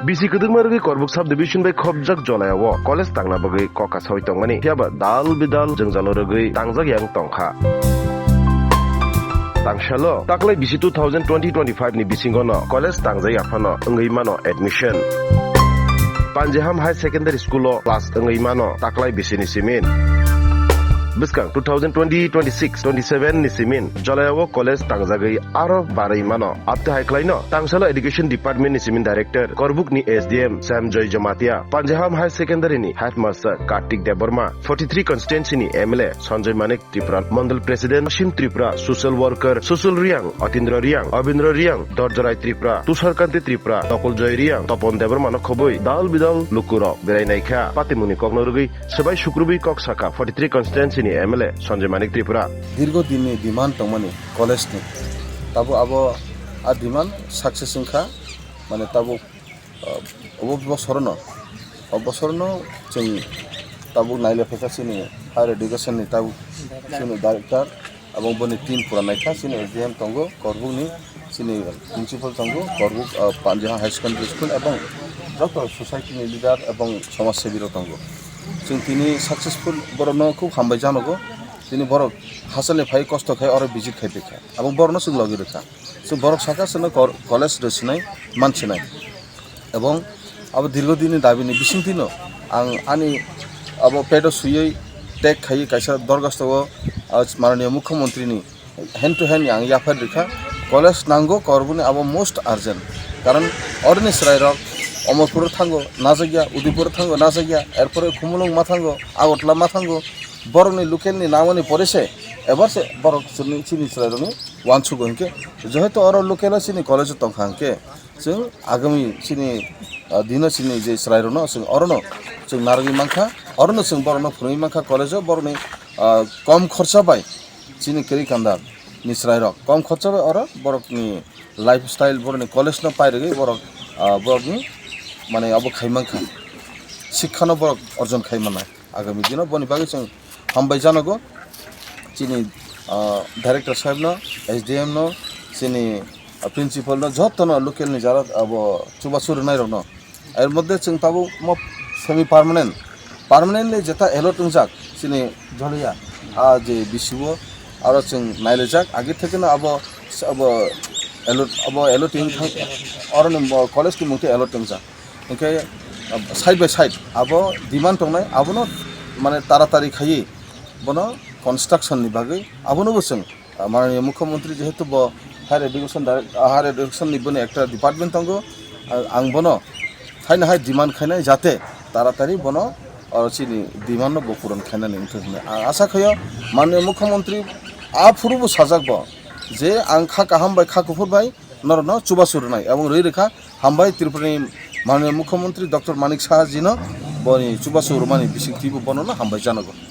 Bisi kedungmargi korbuk subdivision bai khobjak jolayawo college tangna bagui koka soi tongmani hiaba dal bidal jengjalorogui tangjak yang tongkha. Tangshalo taklai bisi 2020-25 ni bisingono college tangjai aphano ongui mano admission. Panjeham High Secondary School class ongui mano taklai bisi ni simin. Biskang 2020-26-27 ni simin jolayawo college tangjagai aro barai mano apte haiklaino tangsalo education department ni simin director korbuk ni SDM Sam Joy Jamatia Panjeham High Secondary ni headmaster Kartik Deborma 43 constituency ni MLA Sanjay Manik Tripura Mandal President Ashim Tripura social worker Susul Riang Atindra Riang Abindra Riang Dorjarai Tripura Tusharkanti Tripura Tokol Joy Riang Topon Deborma no khoboi dal bidal lukuro berai naikha patimuni koknorugui sebai sukrubi kok saka 43 constituency ni MLA Sanjay Manik Tripura দীর্ঘদিনে demand তমানি college নি তাবো আবো আ demand success ইনখা মানে তাবো অবসরন जों তাবো নাইলে ফেকাসিনি higher education নি তাবো সিনি director এবং বনি টিম পুরা নাইখা সিনি এসডিএম তঙ্গো করবুকনি সিনি প্রিন্সিপাল তঙ্গো করবুক পাঞ্জাহা হাই সেকেন্ডারি স্কুল এবং যত সোসাইটিनि লিডার এবং সমাজসেবীর তঙ্গো जों তিনি সাকসেসফুল বরনো খুব হামবাই জানগো তিনি বড় হাসলে ফাই কষ্ট খাই আর ভিজিট খাই দেখা এবং বরনো जों লগি রেখা जों বড় শাখা সনে কলেজ রসিনাই মানছিনাই এবং আব দীর্ঘদিনে দাবিনি বিসিংতিনো आं आंनि अब पेड सुयै टेक खाई कायसा दरगास्तव माननीय मुख्यमंत्रीनि हैंड टू हैंड आं याफार रेखा कलेज नांगो करबुनि अब मोस्ट अर्जेंट कारण अरनि सराइरक अमरपुर थांगो ना जायगा उदयपुर थांगो ना जायगा एरपरे खुमुलुं मा थांगो आगरतला मा थांगो बरनि लोकेलनि नामनि परेसे एबारसे बर सिनि सराइरनि वानसुगो हंके जेहेतु अर लोकेला सिनि कलेज तंखांके जों आगामी सिनि दिन सिनि जे सराइरनो जों अरनो जों नारगि मांखा अरनो जों बरनो फुरङि मांखा कलेज बरनि कम खर्चा बाय सिनि केरि कान्दार नि सराइरक कम खर्चा बाय अर बरकनि लाइफ स्टाइल बरनि कलेज न पाइरगै बरकनि माने अब खाइमांखा शिक्षानो बरक अर्जन खाइमाना आगामी दिनाव बनि बागै जों हामबाय जानांगौ सिनि डाइरेक्टर साहेब न एसडीएम न सिनि प्रिन्सिपल न जतन लोकेलनि जारा अब चुबासुर नायरक न एर मध्य जों ताबो सेमी पार्मानेंटली जेता एलर्ट जाक सिनि जलिया जे बिसिबो आरो जों नायलेजाक आगे थेकेनो अब एलर्टिं अरन कलेज की मुंते एलर्टिं जाक ओंखाय साइड बाय साइड अब डिमांड दंनाय आबनो माने तारातारि खायि बनो कन्स्ट्राक्शन नि बागै आबनो जों माननीय मुख्यमंत्री जेहेतु हायर एडुकेशन नि बने एकटा डिपार्टमेंट दंगो आं बनो थाइना हाय डिमांड खायनाय जाते तारातारि बनो और सिनि डिमांड बो पूरन खायनानै होनो आशा खायो माननीय मुख्यमंत्री आ फुरुबो साजाकबो जे आं खा हामबाय खा कुफुरबाय नरन चुबासुरनाय एवं रैरेखा हामबाय त्रिपुरानि माननीय मुख्यमंत्री डॉक्टर मानिक साहा जी न बनी चुबासुर मानि बिसिंथिबो बननो हामबाय जानांगौ।